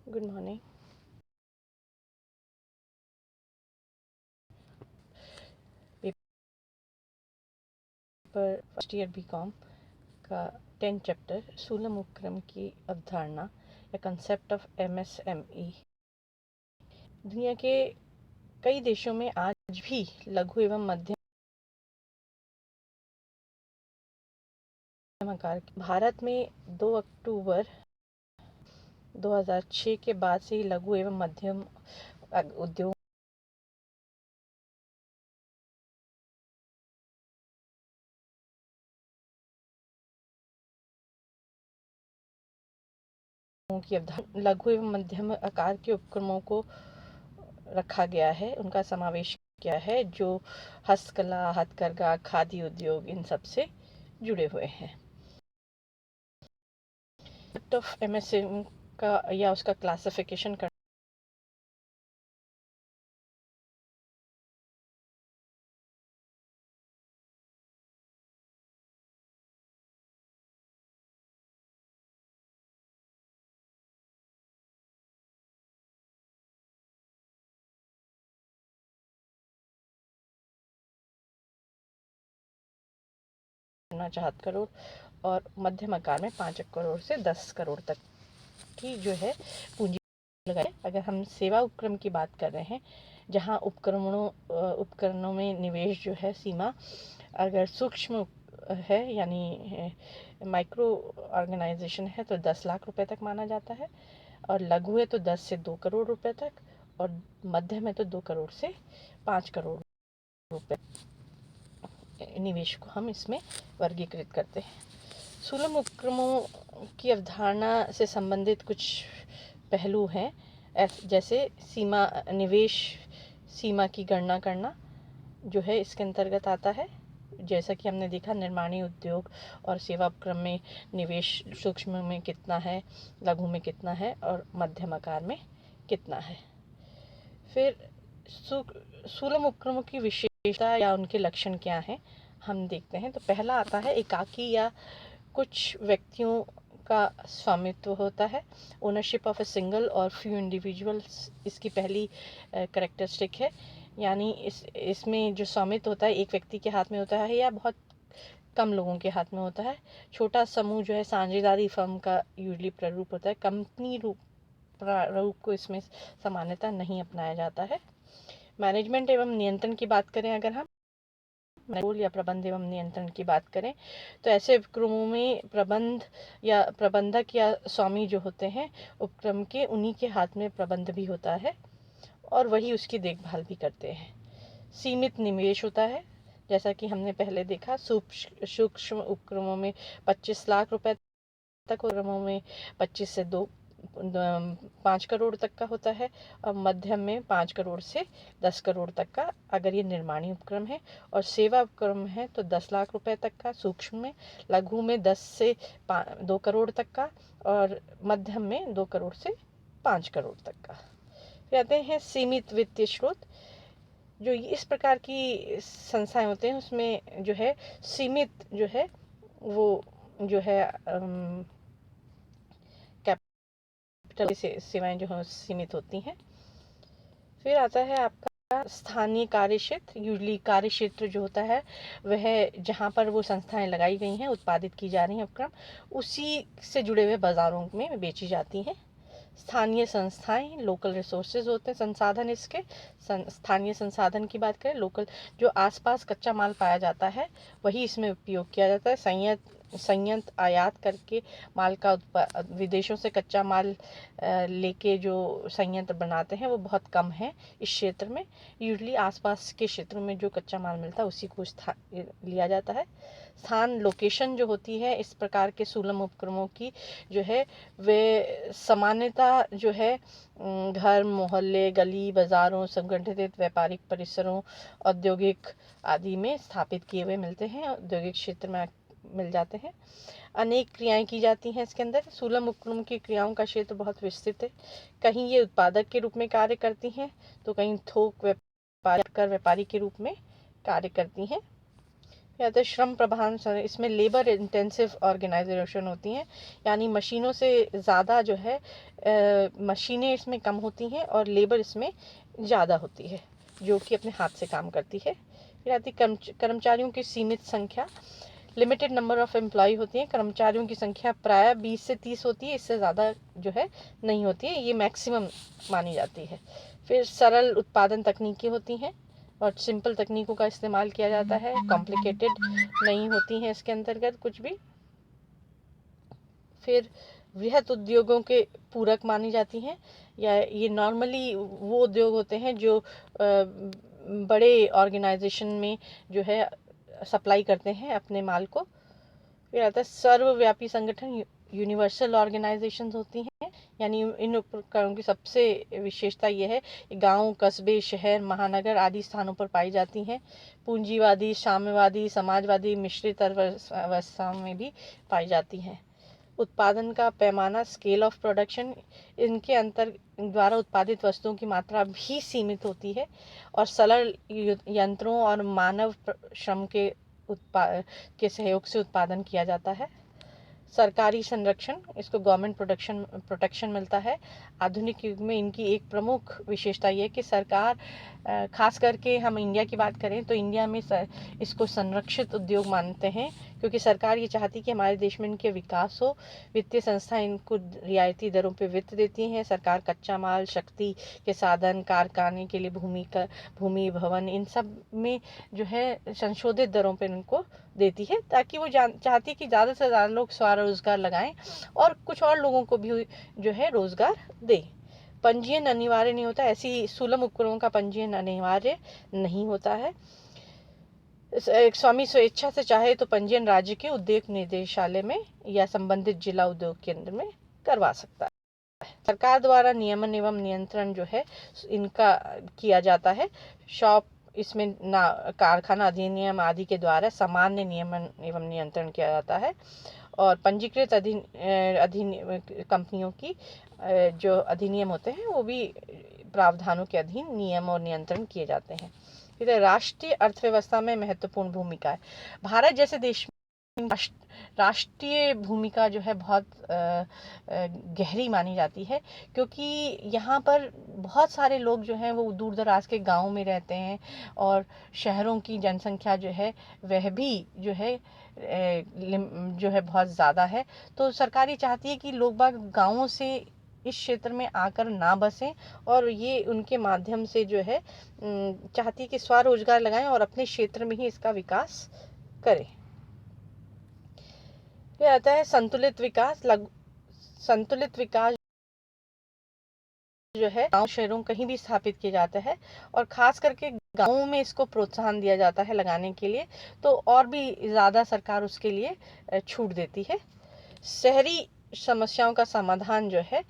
Good morning. Paper first year BCom का 10 chapter सूलम उपक्रम की अवधारणा या कंसेप्ट ऑफ एमएसएमई। दुनिया के कई देशों में आज भी लघु एवं मध्यम आकार भारत में 2 अक्टूबर 2006 के बाद से ही लघु एवं मध्यम उद्योग की अवधारणा लघु एवं मध्यम आकार के उपक्रमों को रखा गया है, उनका समावेश किया है जो हस्तकला, हथकरघा, खादी उद्योग इन सब से जुड़े हुए हैं। ऑफ एमएसएमई का या उसका क्लासिफिकेशन करना चाहत करोड़ और मध्यम आकार में 5 करोड़ से 10 करोड़ तक की जो है पूंजी लगाए। अगर हम सेवा उपक्रम की बात कर रहे हैं, जहां उपकरणों में निवेश जो है सीमा अगर सूक्ष्म है यानी माइक्रो ऑर्गेनाइजेशन है तो 10 लाख रुपए तक माना जाता है, और लघु है तो 10 से 2 करोड़ रुपए तक, और मध्यम है तो 2 करोड़ से 5 करोड़ रुपए निवेश को हम इसमें वर्गीकृत करते हैं। सूलम उपक्रमों की अवधारणा से संबंधित कुछ पहलू हैं, जैसे निवेश सीमा की गणना करना जो है इसके अंतर्गत आता है। जैसा कि हमने देखा, निर्माणी उद्योग और सेवा उपक्रम में निवेश सूक्ष्म में कितना है, लघु में कितना है और मध्यम आकार में कितना है। फिर सूलम उपक्रमों की विशेषता या उनके लक्षण क्या हैं, हम देखते हैं। तो पहला आता है एकाकी या कुछ व्यक्तियों का स्वामित्व होता है। ओनरशिप ऑफ ए सिंगल और फ्यू इंडिविजुअल्स इसकी पहली कैरेक्टरिस्टिक है, यानी इसमें जो स्वामित्व होता है एक व्यक्ति के हाथ में होता है या बहुत कम लोगों के हाथ में होता है। छोटा समूह जो है साझेदारी फर्म का यूजली प्रारूप होता है। कंपनी प्रारूप को इसमें सामान्यतः नहीं अपनाया जाता है। मैनेजमेंट एवं नियंत्रण की बात करें, अगर हम या प्रबंध एवं नियंत्रण की बात करें, तो ऐसे उपक्रमों में प्रबंधक या स्वामी जो होते हैं उपक्रम के, उन्हीं के हाथ में प्रबंध भी होता है और वही उसकी देखभाल भी करते हैं। सीमित निवेश होता है, जैसा कि हमने पहले देखा। सूक्ष्म उपक्रमों में 25 लाख रुपए तक, उपक्रमों में 25 से 5 करोड़ तक का होता है, और मध्यम में 5 करोड़ से 10 करोड़ तक का अगर ये निर्माणी उपक्रम है, और सेवा उपक्रम है तो 10 लाख रुपए तक का सूक्ष्म में, लघु में 10 से 2 करोड़ तक का, और मध्यम में 2 करोड़ से 5 करोड़ तक का। कहते हैं सीमित वित्तीय स्रोत। जो इस प्रकार की संस्थाएं होते हैं उसमें जो है सीमित जो है वो जो है कैपिटल से सेवाएं जो है सीमित होती हैं। फिर आता है आपका स्थानीय कार्य क्षेत्र। यूजली कार्य क्षेत्र जो होता है वह जहाँ पर वो संस्थाएं लगाई गई हैं, उत्पादित की जा रही हैं उपक्रम, उसी से जुड़े हुए बाज़ारों में बेची जाती हैं। स्थानीय संस्थाएं, लोकल रिसोर्सेज होते हैं संसाधन। इसके स्थानीय संसाधन की बात करें, लोकल जो आसपास कच्चा माल पाया जाता है वही इसमें उपयोग किया जाता है। संयंत्र आयात करके माल का विदेशों से कच्चा माल लेके जो संयंत्र बनाते हैं वो बहुत कम है इस क्षेत्र में। यूजली आसपास के क्षेत्रों में जो कच्चा माल मिलता है उसी को लिया जाता है। स्थान, लोकेशन जो होती है इस प्रकार के सूलम उपक्रमों की जो है वे सामान्यतः जो है घर, मोहल्ले, गली, बाजारों, संगठित व्यापारिक परिसरों, औद्योगिक आदि में स्थापित किए हुए मिलते हैं, औद्योगिक क्षेत्र में मिल जाते हैं। अनेक क्रियाएं की जाती हैं इसके अंदर। सूलम उपक्रम की क्रियाओं का क्षेत्र बहुत विस्तृत है। कहीं ये उत्पादक के रूप में कार्य करती हैं तो कहीं थोक व्यापारी के रूप में कार्य करती हैं। या तो श्रम प्रधान, इसमें लेबर इंटेंसिव ऑर्गेनाइजेशन होती हैं, यानी मशीनों से ज़्यादा जो है मशीनें इसमें कम होती हैं और लेबर इसमें ज़्यादा होती है जो कि अपने हाथ से काम करती है। फिर आती कर्मचारियों की सीमित संख्या, लिमिटेड नंबर ऑफ एम्प्लॉय होती हैं। कर्मचारियों की संख्या प्राय 20 से 30 होती है, इससे ज़्यादा जो है नहीं होती है, ये मैक्सिमम मानी जाती है। फिर सरल उत्पादन तकनीकें होती हैं और सिंपल तकनीकों का इस्तेमाल किया जाता है, कॉम्प्लिकेटेड नहीं होती हैं इसके अंतर्गत कुछ भी। फिर वृहद उद्योगों के पूरक मानी जाती हैं, या ये नॉर्मली वो उद्योग होते हैं जो बड़े ऑर्गेनाइजेशन में जो है सप्लाई करते हैं अपने माल को। फिर आता है सर्वव्यापी संगठन, यूनिवर्सल ऑर्गेनाइजेशंस होती हैं, यानी इन उपकरणों की सबसे विशेषता ये है कि गांव, कस्बे, शहर, महानगर आदि स्थानों पर पाई जाती हैं। पूंजीवादी, साम्यवादी, समाजवादी मिश्रित अवस्थाओं में भी पाई जाती हैं। उत्पादन का पैमाना, स्केल ऑफ प्रोडक्शन, इनके अंतर द्वारा उत्पादित वस्तुओं की मात्रा भी सीमित होती है और सरल यंत्रों और मानव श्रम के सहयोग से उत्पादन किया जाता है। सरकारी संरक्षण, इसको गवर्नमेंट प्रोटेक्शन मिलता है। आधुनिक युग में इनकी एक प्रमुख विशेषता ये है कि सरकार, खास करके हम इंडिया की बात करें तो इंडिया में इसको संरक्षित उद्योग मानते हैं, क्योंकि सरकार ये चाहती कि हमारे देश में इनके विकास हो। वित्तीय संस्था इनको रियायती दरों पे वित्त देती हैं। सरकार कच्चा माल, शक्ति के साधन, कारखाने के लिए भूमि, भवन, इन सब में जो है संशोधित दरों पे इनको देती है, ताकि वो चाहती है कि ज़्यादा से ज़्यादा लोग स्वरोजगार लगाएं और कुछ और लोगों को भी जो है रोज़गार दें। पंजीयन अनिवार्य नहीं होता, ऐसी सुलभ उपकरणों का पंजीयन अनिवार्य नहीं होता है। एक स्वामी स्वेच्छा से चाहे तो पंजीयन राज्य के उद्योग निदेशालय में या संबंधित जिला उद्योग केंद्र में करवा सकता है। सरकार द्वारा नियमन एवं नियंत्रण जो है इनका किया जाता है। शॉप, इसमें कारखाना अधिनियम आदि के द्वारा सामान्य नियमन एवं नियंत्रण किया जाता है और पंजीकृत कंपनियों की जो अधिनियम होते हैं वो भी प्रावधानों के अधीन नियम और नियंत्रण किए जाते हैं। फिर राष्ट्रीय अर्थव्यवस्था में महत्वपूर्ण भूमिका है। भारत जैसे देश में राष्ट्रीय भूमिका जो है बहुत गहरी मानी जाती है, क्योंकि यहाँ पर बहुत सारे लोग जो हैं वो दूर दराज के गाँव में रहते हैं और शहरों की जनसंख्या जो है वह भी जो है बहुत ज़्यादा है। तो सरकार ये चाहती है कि लोग बाग गाँवों से इस क्षेत्र में आकर ना बसें और ये उनके माध्यम से जो है चाहती है कि स्वरोजगार लगाएं और अपने क्षेत्र में ही इसका विकास करें। फिर आता है संतुलित विकास। संतुलित विकास जो है गांव शहरों कहीं भी स्थापित किया जाता है और खास करके गांवों में इसको प्रोत्साहन दिया जाता है लगाने के लिए, तो और भी ज़्यादा सरकार उसके लिए छूट देती है। शहरी समस्याओं का समाधान जो है,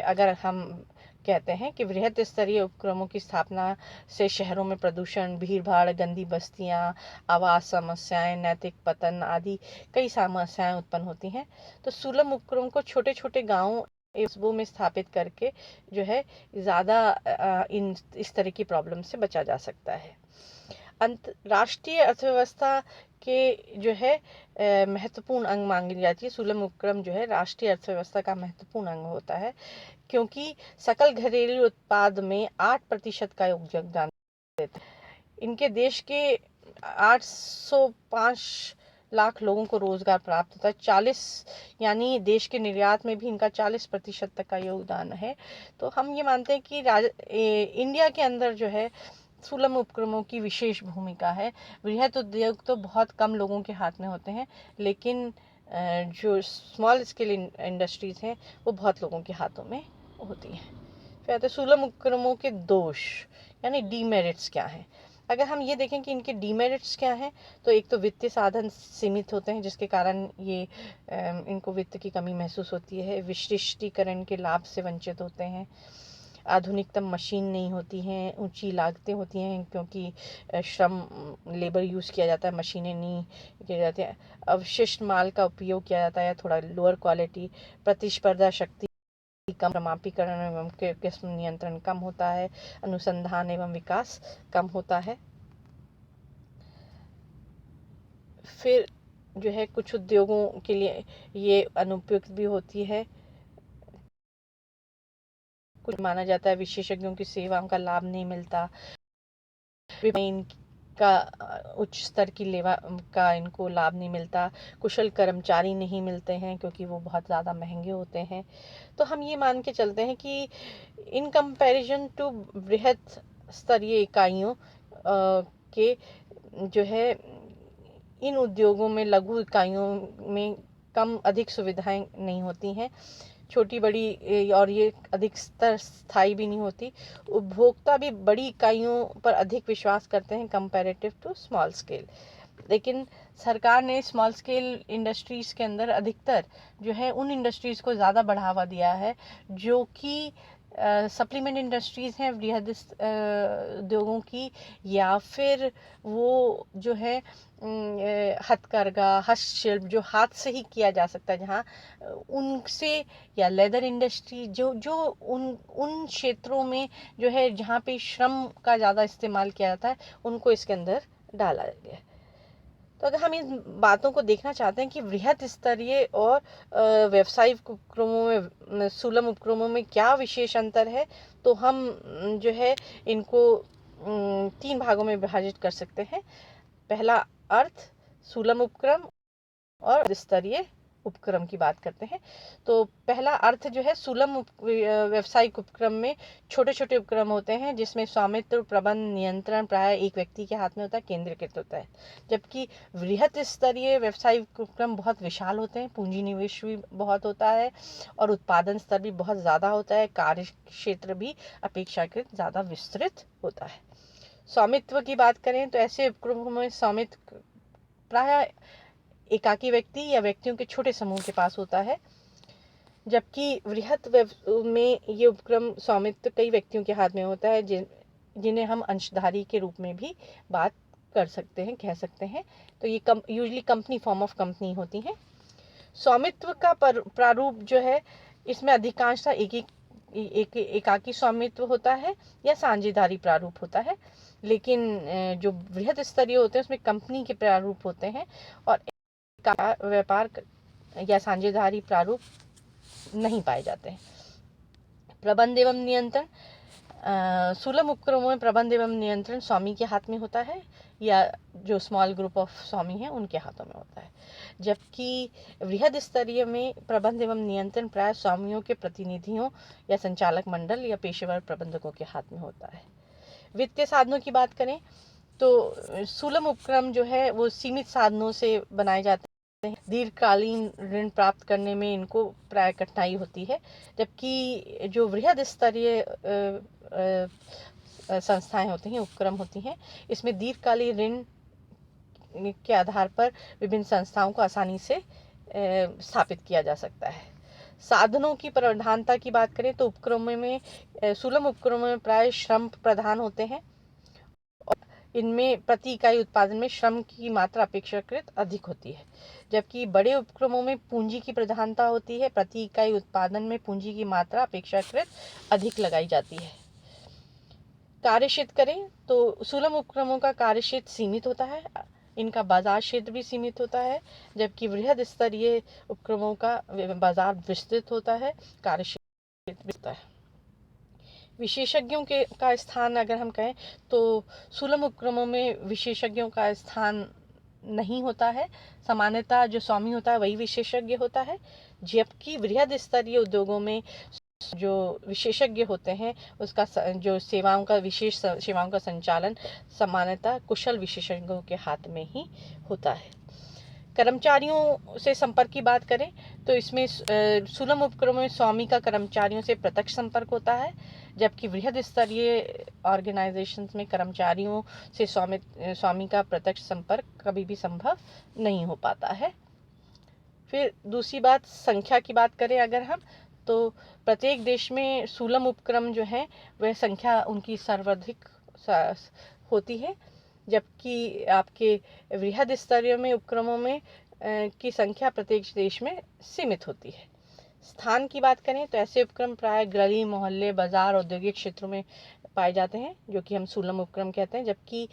अगर हम कहते हैं कि वृहद स्तरीय उपक्रमों की स्थापना से शहरों में प्रदूषण, भीड़ भाड़, गंदी बस्तियां, आवास समस्याएं, नैतिक पतन आदि कई समस्याएं उत्पन्न होती हैं। तो सुलभ उपक्रमों को छोटे छोटे गाँव कस्बों में स्थापित करके जो है ज़्यादा इस तरह की प्रॉब्लम से बचा जा सकता है। राष्ट्रीय अर्थव्यवस्था के जो है महत्वपूर्ण अंग मांगी जाती है। सुलभ उपक्रम जो है राष्ट्रीय अर्थव्यवस्था का महत्वपूर्ण अंग होता है, क्योंकि सकल घरेलू उत्पाद में 8% का योगदान देते हैं। इनके देश के 805 लाख लोगों को रोजगार प्राप्त होता है। 40 यानी देश के निर्यात में भी इनका 40% तक का योगदान है। तो हम ये मानते हैं कि इंडिया के अंदर जो है सुलभ उपक्रमों की विशेष भूमिका है। वृहद उद्योग तो बहुत कम लोगों के हाथ में होते हैं, लेकिन जो स्मॉल स्केल इंडस्ट्रीज हैं वो बहुत लोगों के हाथों में होती हैं। फिर आते सुलभ उपक्रमों के दोष यानी डीमेरिट्स क्या हैं। अगर हम ये देखें कि इनके डीमेरिट्स क्या हैं, तो एक तो वित्तीय साधन सीमित होते हैं, जिसके कारण ये इनको वित्त की कमी महसूस होती है। विशिष्टीकरण के लाभ से वंचित होते हैं। आधुनिकतम मशीन नहीं होती हैं, ऊंची लागतें होती हैं क्योंकि श्रम लेबर यूज़ किया जाता है, मशीनें नहीं किए जाते हैं। अवशिष्ट माल का उपयोग किया जाता है, थोड़ा लोअर क्वालिटी। प्रतिस्पर्धा शक्ति कम, समापीकरण एवं किस्म नियंत्रण कम होता है। अनुसंधान एवं विकास कम होता है। फिर जो है कुछ उद्योगों के लिए ये अनुपयुक्त भी होती है। कुछ माना जाता है विशेषज्ञों की सेवाओं का लाभ नहीं मिलता, इनका उच्च स्तर की लेवा का इनको लाभ नहीं मिलता, कुशल कर्मचारी नहीं मिलते हैं क्योंकि वो बहुत ज़्यादा महंगे होते हैं। तो हम ये मान के चलते हैं कि इन कंपैरिजन टू बृहद स्तरीय इकाइयों के जो है इन उद्योगों में, लघु इकाइयों में अधिक सुविधाएं नहीं होती हैं, छोटी बड़ी, और ये अधिक स्थायी भी नहीं होती। उपभोक्ता भी बड़ी इकाइयों पर अधिक विश्वास करते हैं कंपैरेटिव टू स्मॉल स्केल। लेकिन सरकार ने स्मॉल स्केल इंडस्ट्रीज़ के अंदर अधिकतर जो है उन इंडस्ट्रीज़ को ज़्यादा बढ़ावा दिया है जो कि सप्लीमेंट इंडस्ट्रीज़ हैं बृहद उद्योगों की, या फिर वो जो है हथकरघा, हस्तशिल्प जो हाथ से ही किया जा सकता है, जहाँ उनसे, या लेदर इंडस्ट्री जो जो उन क्षेत्रों में जो है जहाँ पे श्रम का ज़्यादा इस्तेमाल किया जाता है, उनको इसके अंदर डाला गया। तो अगर हम इन बातों को देखना चाहते हैं कि बृहद स्तरीय और व्यावसायिक उपक्रमों में, सुलभ उपक्रमों में क्या विशेष अंतर है, तो हम जो है इनको 3 भागों में विभाजित कर सकते हैं। पहला अर्थ सुलभ उपक्रम और स्तरीय उपक्रम की बात करते हैं। तो पहला अर्थ जो है सुलभ व्यावसायिक उपक्रम में छोटे छोटे उपक्रम होते हैं जिसमें स्वामित्व, प्रबंध, नियंत्रण प्राय एक व्यक्ति के हाथ में होता है, केंद्रीकृत होता है। जबकि बृहद स्तरीय व्यावसायिक उपक्रम बहुत विशाल होते हैं, पूंजी निवेश भी बहुत होता है और उत्पादन स्तर भी बहुत ज़्यादा होता है, कार्य क्षेत्र भी अपेक्षाकृत ज़्यादा विस्तृत होता है। स्वामित्व की बात करें तो ऐसे उपक्रमों में स्वामित्व प्राय एकाकी व्यक्ति या व्यक्तियों के छोटे समूह के पास होता है, जबकि बृहद में ये उपक्रम स्वामित्व कई व्यक्तियों के हाथ में होता है, जिन्हें हम अंशधारी के रूप में भी बात कर सकते हैं, कह सकते हैं। तो ये usually company, form of company होती हैं। स्वामित्व का प्रारूप जो है, इसमें अधिकांशतः एकाकी स्वामित्व होता है या साझेदारी प्रारूप होता है, लेकिन जो बृहद स्तरीय होते हैं उसमें कंपनी के प्रारूप होते हैं और व्यापार या साझेदारी प्रारूप नहीं पाए जाते हैं। प्रबंध एवं नियंत्रण, सुलभ उपक्रमों में प्रबंध एवं नियंत्रण स्वामी के हाथ में होता है या जो स्मॉल ग्रुप ऑफ स्वामी हैं उनके हाथों में होता है, जबकि बृहद स्तरीय में प्रबंध एवं नियंत्रण प्राय स्वामियों के प्रतिनिधियों या संचालक मंडल या पेशेवर प्रबंधकों के हाथ में होता है। वित्तीय साधनों की बात करें तो सुलभ उपक्रम जो है वो सीमित साधनों से बनाए जाते हैं, दीर्घकालीन ऋण प्राप्त करने में इनको प्राय कठिनाई होती है, जबकि जो बृहद स्तरीय संस्थाएं होती हैं, उपक्रम होती हैं, इसमें दीर्घकालीन ऋण के आधार पर विभिन्न संस्थाओं को आसानी से स्थापित किया जा सकता है। साधनों की प्रधानता की बात करें तो उपक्रमों में, सुलभ उपक्रमों में प्राय श्रम प्रधान होते हैं और इनमें प्रति इकाई उत्पादन में श्रम की मात्रा अपेक्षाकृत अधिक होती है, जबकि बड़े उपक्रमों में पूंजी की प्रधानता होती है, प्रति इकाई उत्पादन में पूंजी की मात्रा अपेक्षाकृत अधिक लगाई जाती है। कार्यक्षेत्र करें तो सुलभ उपक्रमों का कार्यक्षेत्र सीमित होता है, इनका बाजार क्षेत्र भी सीमित होता है, जबकि बृहद स्तरीय उपक्रमों का बाजार विस्तृत होता है, कार्यक्षेत्र होता है। विशेषज्ञों का स्थान अगर हम कहें तो सुलभ उपक्रमों में विशेषज्ञों का स्थान नहीं होता है, सामान्यतः जो स्वामी होता है वही विशेषज्ञ होता है, जबकि बृहद स्तरीय उद्योगों में जो विशेषज्ञ होते हैं उसका जो सेवाओं का संचालन सामान्यतः कुशल विशेषज्ञों के हाथ में ही होता है। कर्मचारियों से संपर्क की बात करें तो इसमें सुलभ उपक्रमों में स्वामी का कर्मचारियों से प्रत्यक्ष संपर्क होता है, जबकि बृहद स्तरीय ऑर्गेनाइजेशंस में कर्मचारियों से स्वामी का प्रत्यक्ष संपर्क कभी भी संभव नहीं हो पाता है। फिर दूसरी बात, संख्या की बात करें अगर हम, तो प्रत्येक देश में सुलभ उपक्रम जो है वह संख्या उनकी सर्वाधिक होती है, जबकि आपके बृहद स्तरीय में उपक्रमों में की संख्या प्रत्येक देश में सीमित होती है। स्थान की बात करें तो ऐसे उपक्रम प्राय गली, मोहल्ले, बाजार, औद्योगिक क्षेत्रों में पाए जाते हैं जो कि हम सुलम उपक्रम कहते हैं, जबकि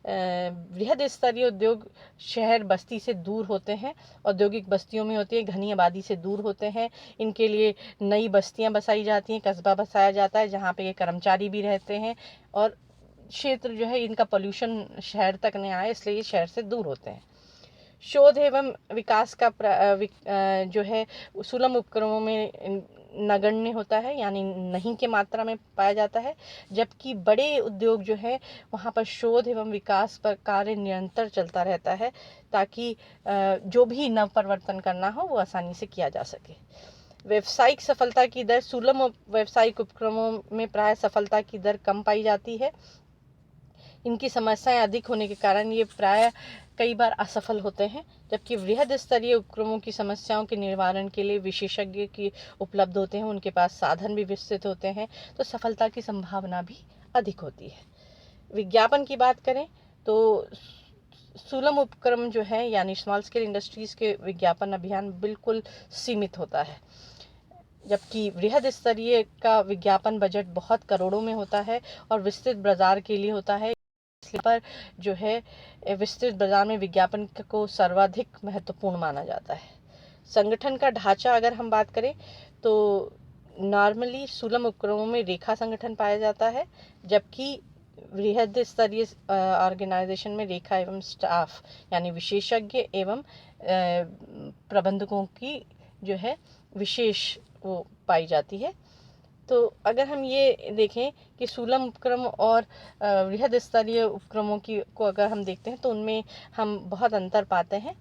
बृहद स्तरीय उद्योग शहर बस्ती से दूर होते हैं, औद्योगिक बस्तियों में होती है, घनी आबादी से दूर होते हैं। इनके लिए नई बस्तियां बसाई जाती हैं, कस्बा बसाया जाता है जहाँ पे ये कर्मचारी भी रहते हैं, और क्षेत्र जो है इनका पोल्यूशन शहर तक नहीं आए, इसलिए ये शहर से दूर होते हैं। शोध एवं विकास का जो है सुलम उपक्रमों में नगण्य होता है, यानी नहीं के मात्रा में पाया जाता है, जबकि बड़े उद्योग जो है वहाँ पर शोध एवं विकास पर कार्य निरंतर चलता रहता है, ताकि जो भी नव परिवर्तन करना हो वो आसानी से किया जा सके। व्यावसायिक सफलता की दर, सुलम व्यावसायिक उपक्रमों में प्राय सफलता की दर कम पाई जाती है। इनकी समस्याएं अधिक होने के कारण ये प्राय कई बार असफल होते हैं, जबकि वृहद स्तरीय उपक्रमों की समस्याओं के निवारण के लिए विशेषज्ञ की उपलब्ध होते हैं, उनके पास साधन भी विकसित होते हैं, तो सफलता की संभावना भी अधिक होती है। विज्ञापन की बात करें तो सुलम उपक्रम जो है यानी स्मॉल स्केल इंडस्ट्रीज़ के विज्ञापन अभियान बिल्कुल सीमित होता है, जबकि वृहद स्तरीय का विज्ञापन बजट बहुत करोड़ों में होता है और विस्तृत बाजार के लिए होता है। पर जो है विस्तृत बाजार में विज्ञापन को सर्वाधिक महत्वपूर्ण माना जाता है। संगठन का ढांचा अगर हम बात करें तो नॉर्मली सुलम उपक्रमों में रेखा संगठन पाया जाता है, जबकि वृहद स्तरीय ऑर्गेनाइजेशन में रेखा एवं स्टाफ यानी विशेषज्ञ एवं प्रबंधकों की जो है विशेष वो पाई जाती है। तो अगर हम ये देखें कि सुलम उपक्रम और वृहद स्तरीय उपक्रमों को अगर हम देखते हैं तो उनमें हम बहुत अंतर पाते हैं।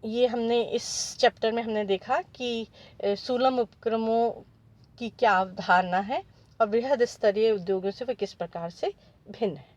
ये हमने इस चैप्टर में हमने देखा कि सुलम उपक्रमों की क्या अवधारणा है और वृहद स्तरीय उद्योगों से वे किस प्रकार से भिन्न है।